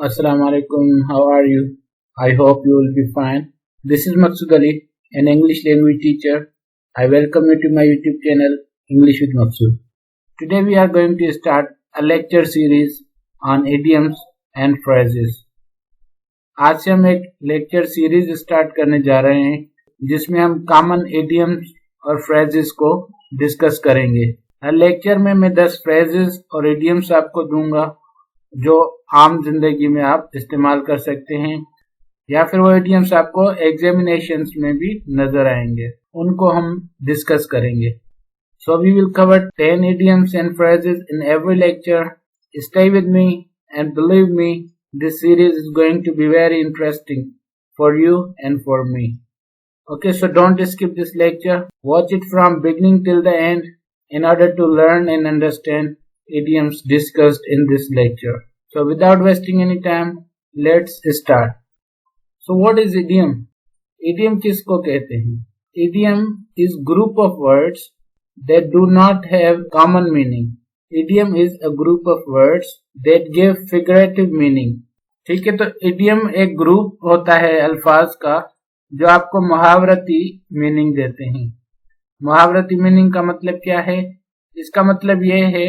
Assalamu alaikum. How are you? I hope you will be fine. This is Maksud Ali, an English language teacher. I welcome you to my YouTube channel, English with Maksud. Today we are going to start a lecture series on idioms and phrases. आज से हम एक lecture series start करने जा रहे हैं जिसमें हम कॉमन idioms और phrases को डिस्कस करेंगे। हर लेक्चर में मैं 10 phrases और idioms आपको दूंगा जो आम जिंदगी में आप इस्तेमाल कर सकते हैं या फिर वो idioms आपको एग्जामिनेशंस में भी नजर आएंगे, उनको हम डिस्कस करेंगे। So we will cover 10 idioms and phrases in every lecture. Stay with me and believe me, this series is going to be very interesting for you and for me. Okay, so don't skip this lecture. Watch it from beginning till the end in order to learn and understand idioms discussed in this lecture. So without wasting any time, let's start. So what is idiom? Idiom किसको कहते हैं? Idiom is group of words that do not have common meaning. Idiom is a group of words that give figurative meaning. ठीक है, तो idiom एक group होता है अल्फाज का जो आपको मुहावरती मीनिंग देते हैं। मुहावरती मीनिंग का मतलब क्या है? इसका मतलब यह है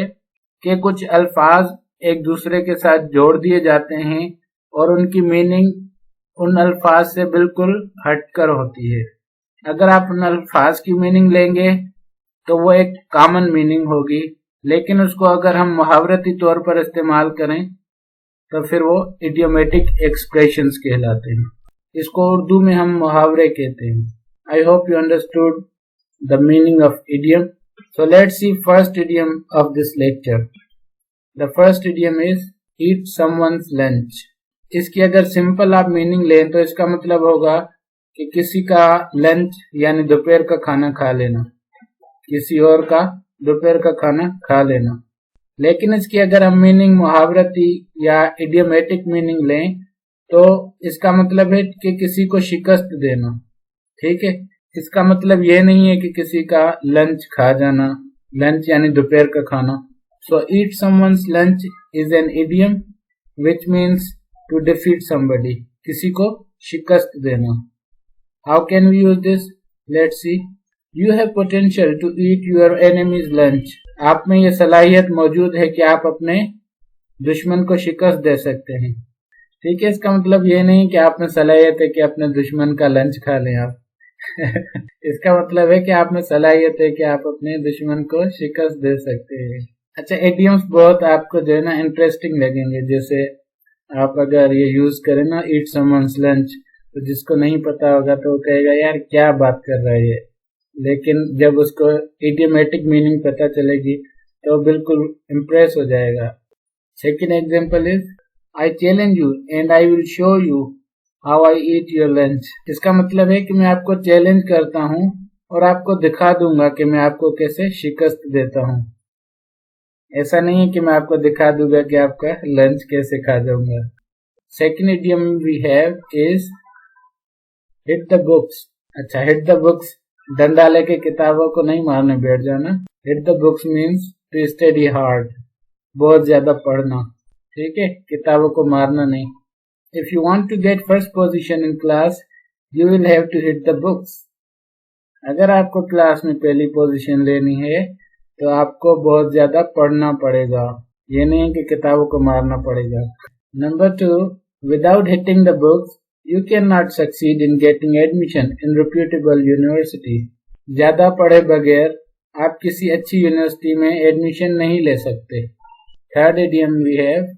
कि कुछ अल्फाज एक दूसरे के साथ जोड़ दिए जाते हैं और उनकी मीनिंग उन अल्फाज से बिल्कुल हटकर होती है। अगर आप उन अल्फाज की मीनिंग लेंगे तो वो एक कॉमन मीनिंग होगी, लेकिन उसको अगर हम मुहावरती तौर पर इस्तेमाल करें तो फिर वो इडियोमेटिक एक्सप्रेशंस कहलाते हैं। इसको उर्दू में हम मुहावरे कहते हैं। आई hope you understood the meaning of idiom. So let's see first idiom of this lecture. The first idiom is eat someone's lunch. इसकी अगर सिंपल आप मीनिंग लें तो इसका मतलब होगा कि किसी का लंच यानी दोपहर का खाना खा लेना, किसी और का दोपहर का खाना खा लेना। लेकिन इसकी अगर हम मीनिंग मुहावरती या इडियोमेटिक मीनिंग लें तो इसका मतलब है कि किसी को शिकस्त देना। ठीक है, इसका मतलब ये नहीं है कि किसी का लंच खा जाना, लंच यानी दोपहर का खाना। So eat someone's lunch is an idiom which means to defeat somebody, किसी को शिकस्त देना। How can we use this? Let's see. You have potential to eat your enemies' lunch. आप में ये सलाहियत मौजूद है कि आप अपने दुश्मन को शिकस्त दे सकते हैं। ठीक है, इसका मतलब ये नहीं कि आप में सलाहियत है कि अपने दुश्मन का लंच खा लें आप। इसका मतलब है कि आप में सलाहियत है कि आप अपने दुश्मन को शिकस्त दे सकते हैं। अच्छा, इडियम्स बहुत आपको जो है ना इंटरेस्टिंग लगेंगे। जैसे आप अगर ये यूज करें ना, ईट समवन्स लंच, तो जिसको नहीं पता होगा तो वो कहेगा यार क्या बात कर रहा है ये, लेकिन जब उसको इडियोमेटिक मीनिंग पता चलेगी तो बिल्कुल इम्प्रेस हो जाएगा। Second example is I challenge you and I will show you how I eat your lunch. इसका मतलब है कि मैं आपको चैलेंज करता हूँ और आपको दिखा दूंगा कि मैं आपको कैसे शिकस्त देता हूँ। ऐसा नहीं है कि मैं आपको दिखा दूंगा कि आपका लंच कैसे खा जाऊंगा। Second idiom we have is hit the books. अच्छा, हिट द बुक्स डंडा लेके किताबों को नहीं मारने बैठ जाना। Hit the books means to study hard, बहुत ज्यादा पढ़ना। ठीक है, किताबों को मारना नहीं। If you want to get first position in class, you will have to hit the books. अगर आपको क्लास में पहली पोजीशन लेनी है तो आपको बहुत ज्यादा पढ़ना पड़ेगा, ये नहीं कि किताबों को मारना पड़ेगा। Number 2, without hitting the books, you cannot succeed in getting admission in reputable university. ज्यादा पढ़े बगैर आप किसी अच्छी यूनिवर्सिटी में एडमिशन नहीं ले सकते। Third idiom we have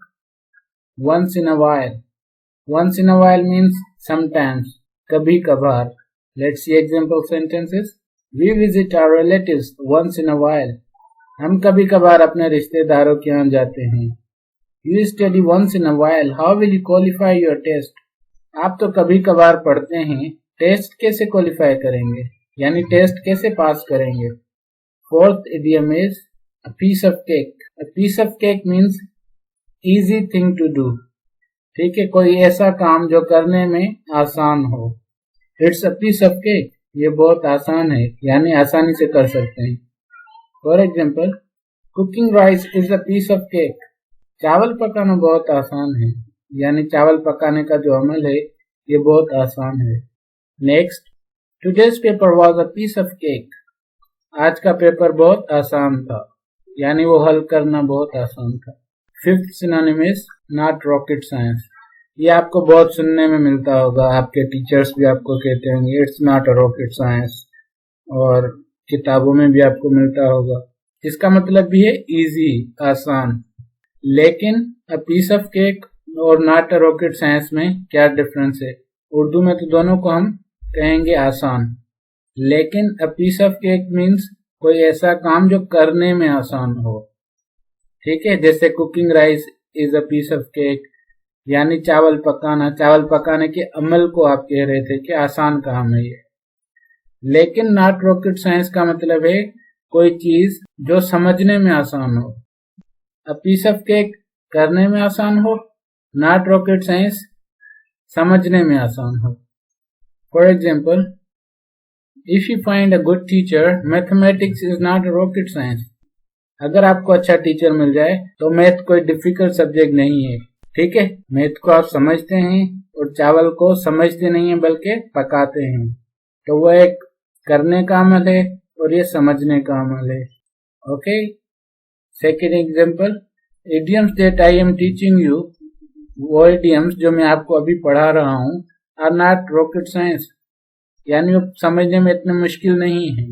once in a while. Once in a while means sometimes, kabhi kabhar. Let's see example sentences. We visit our relatives once in a while. हम कभी कभार अपने रिश्तेदारों के यहाँ जाते हैं। You study once in a while. How will you qualify your test? आप तो कभी कभार पढ़ते हैं, टेस्ट कैसे क्वालिफाई करेंगे, यानी टेस्ट कैसे पास करेंगे। Fourth idiom is a piece of cake. A piece of cake means easy thing to do. ठीक है, कोई ऐसा काम जो करने में आसान हो। It's a piece of cake, ये बहुत आसान है, यानी आसानी से कर सकते हैं। For example, cooking rice is a piece of cake. चावल पकाना बहुत आसान है, यानी चावल पकाने का जो अमल है ये बहुत आसान है। Next, today's paper was a piece of cake. आज का पेपर बहुत आसान था, यानी वो हल करना बहुत आसान था। Fifth synonym is not rocket science. ये आपको बहुत सुनने में मिलता होगा, आपके टीचर्स भी आपको कहते होंगे it's not a rocket science, और किताबों में भी आपको मिलता होगा। इसका मतलब भी है इजी, आसान। लेकिन अ पीस ऑफ केक और नॉट अ रॉकेट साइंस में क्या डिफरेंस है? उर्दू में तो दोनों को हम कहेंगे आसान, लेकिन a piece of cake means कोई ऐसा काम जो करने में आसान हो। ठीक है, जैसे cooking rice is a piece of cake, यानी चावल पकाने के अमल को आप कह रहे थे कि आसान काम है ये। लेकिन नॉट रॉकेट साइंस का मतलब है कोई चीज जो समझने में आसान हो। अ पीस ऑफ केक करने में आसान हो, नॉट रॉकेट साइंस समझने में आसान हो। For example, if you find a good teacher, mathematics is not a rocket science. अगर आपको अच्छा टीचर मिल जाए तो मैथ कोई डिफिकल्ट सब्जेक्ट नहीं है। ठीक है, मैथ को आप समझते हैं और चावल को समझते नहीं है बल्कि पकाते हैं, तो वो एक करने का अमल है और ये समझने का अमल है। Okay, second example, idioms that I am teaching you, वो इडियम्स जो मैं आपको अभी पढ़ा रहा हूँ, आर नॉट रॉकेट साइंस, यानी वो समझने में इतने मुश्किल नहीं है,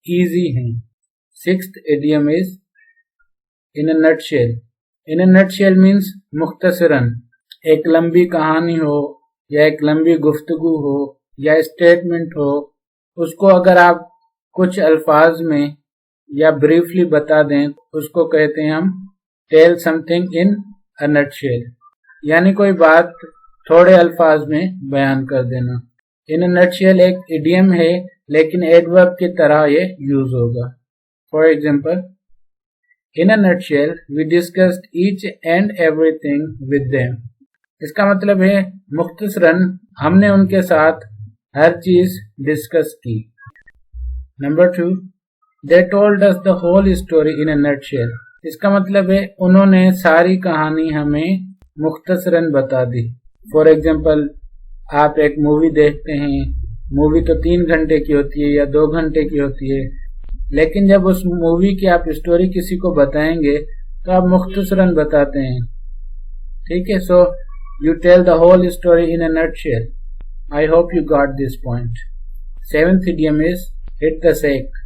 इजी है। Sixth idiom is in a nutshell. In a nutshell means मुख्तसरन, एक लंबी कहानी हो या एक लंबी गुफ्तगू हो या स्टेटमेंट हो, उसको अगर आप कुछ अल्फाज में या ब्रीफली बता दें, उसको कहते हैं हम tell something in a nutshell, यानी कोई बात थोड़े अल्फाज में बयान कर देना। इन अ नटशेल एक इडियम है, लेकिन एडवर्ब की तरह ये यूज होगा। For example, In a nutshell, we discussed each and everything with them. इसका मतलब है मुख्तसरन हमने उनके साथ हर चीज डिस्कस की। Number 2, they told us the whole story in a nutshell. इसका मतलब है उन्होंने सारी कहानी हमें मुख्तसरन बता दी। फॉर एग्जाम्पल, आप एक मूवी देखते हैं, मूवी तो 3 घंटे की होती है या 2 घंटे की होती है, लेकिन जब उस मूवी की आप स्टोरी किसी को बताएंगे तो आप मुख्तसरन बताते हैं। ठीक है, so you tell the whole story in a nutshell. I hope you got this point. Seventh idiom is hit the sack.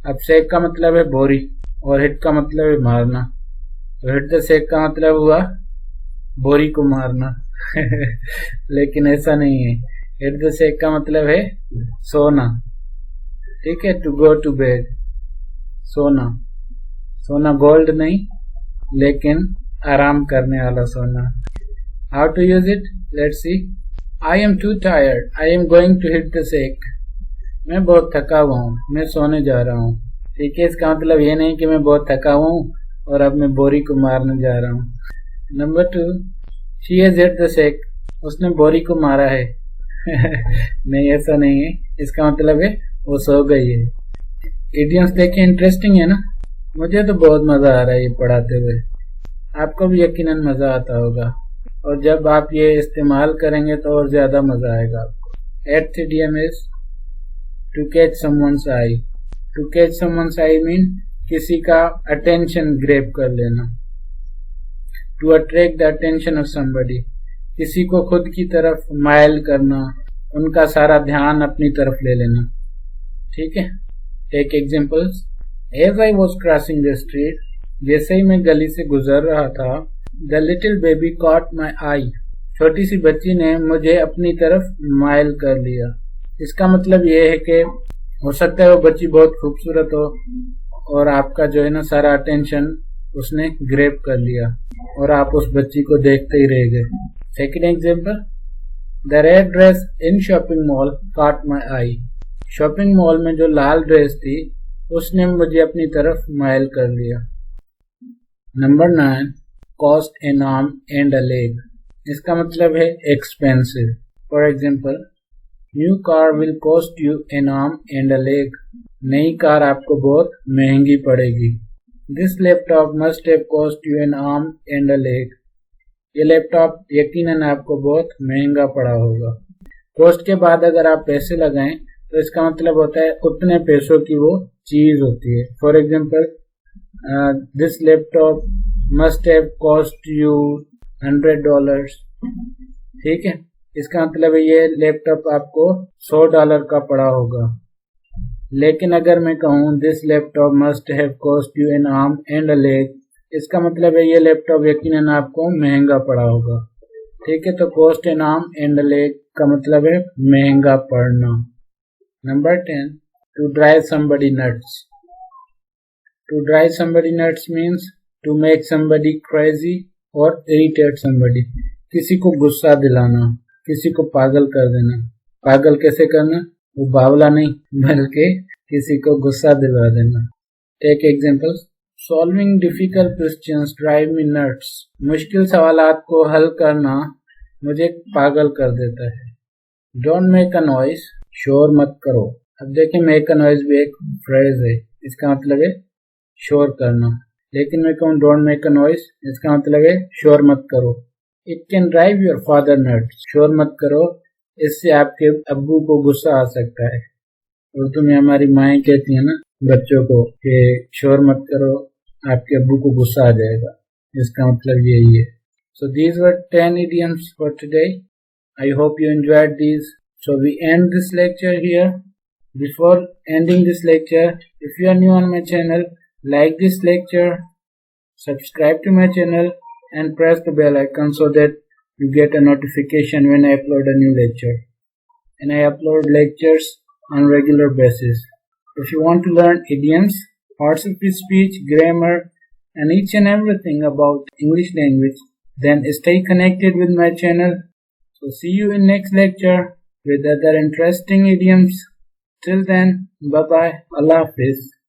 अब सेक का मतलब है बोरी और हिट का मतलब है मारना, तो हिट द सेक का मतलब हुआ बोरी को मारना लेकिन ऐसा नहीं है। हिट द सेक का मतलब है सोना। ठीक है, टू गो टू बेड, सोना। सोना गोल्ड नहीं, लेकिन आराम करने वाला सोना। How to use it, let's see. I am too tired, I am going to hit the sack. मैं बहुत थका हुआ हूँ, मैं सोने जा रहा हूँ। ठीक है, इसका मतलब ये नहीं कि मैं बहुत थका हुआ हूँ और अब मैं बोरी को मारने जा रहा हूँ। Number 2, she has hit the सेक, उसने बोरी को मारा है नहीं, ऐसा नहीं है, इसका मतलब है वो सो गई है। इडियम्स देखें, इंटरेस्टिंग है ना। मुझे तो बहुत मजा आ रहा है ये पढ़ाते हुए, आपको भी यकीनन मजा आता होगा, और जब आप ये इस्तेमाल करेंगे तो और ज्यादा मजा आएगा आपको। Eighth idiom is to catch someone's eye. To catch someone's eye mean किसी का अटेंशन ग्रैब कर लेना। To attract the attention of somebody, किसी को खुद की तरफ माइल करना, उनका सारा ध्यान अपनी तरफ ले लेना। ठीक है, take examples. As I was crossing the street, जैसे ही मैं गली से गुजर रहा था, the little baby caught my eye, छोटी सी बच्ची ने मुझे अपनी तरफ माइल कर लिया। इसका मतलब ये है कि हो सकता है वो बच्ची बहुत खूबसूरत हो और आपका जो है ना सारा अटेंशन उसने ग्रैब कर लिया और आप उस बच्ची को देखते ही रह गए। Second example, the red dress in shopping mall cot my I, shopping mall में जो लाल ड्रेस थी उसने मुझे अपनी तरफ माइल कर लिया। Number 9, cost N arm and a leg, इसका मतलब है expensive. For example, new car will cost you N arm and a leg, नई कार आपको बहुत महंगी पड़ेगी। This laptop must have cost you N arm and a leg, ये laptop यकीनन आपको बहुत महंगा पड़ा होगा। कॉस्ट के बाद अगर आप पैसे लगाएं तो इसका मतलब होता है उतने पैसों की वो चीज होती है। For example, this laptop must have cost you $100। ठीक है, इसका मतलब है ये लैपटॉप आपको $100 का पड़ा होगा। लेकिन अगर मैं कहूँ this laptop must have cost you N arm and a leg, इसका मतलब है ये लैपटॉप यकीनन आपको महंगा पड़ा होगा। ठीक है, तो cost N arm and a leg का मतलब है महंगा पड़ना। Number 10, to drive somebody nuts. To drive somebody nuts means to make somebody crazy or irritate somebody. किसी को गुस्सा दिलाना, किसी को पागल कर देना। पागल कैसे करना? वो बावला नहीं बल्कि किसी को गुस्सा दिलवा देना। Take examples. Solving difficult questions drive me nuts. मुश्किल सवालात को हल करना मुझे पागल कर देता है। Don't make a noise. शोर मत करो। अब देखिए, मेक अ नॉइज भी एक फ्रेज है, इसका मतलब है शोर करना। लेकिन मैं कहूँ डोंट मेक अ नॉइज, इसका मतलब है शोर मत करो। It can drive your father nuts. शोर मत करो, इससे आपके अब्बू को गुस्सा आ सकता है। उर्दू में हमारी माएँ कहती है ना बच्चों को कि शोर मत करो, आपके अब्बू को गुस्सा आ जाएगा। इसका मतलब यही है। So these were 10 idioms for today. I hope you enjoyed these. So we end this lecture here. Before ending this lecture, if you are new on my channel, like this lecture, subscribe to my channel and press the bell icon so that you get a notification when I upload a new lecture. And I upload lectures on regular basis. If you want to learn idioms, parts of speech, grammar, and each and everything about English language, then stay connected with my channel. So see you in next lecture with other interesting idioms. Till then, bye bye. Allah Hafiz.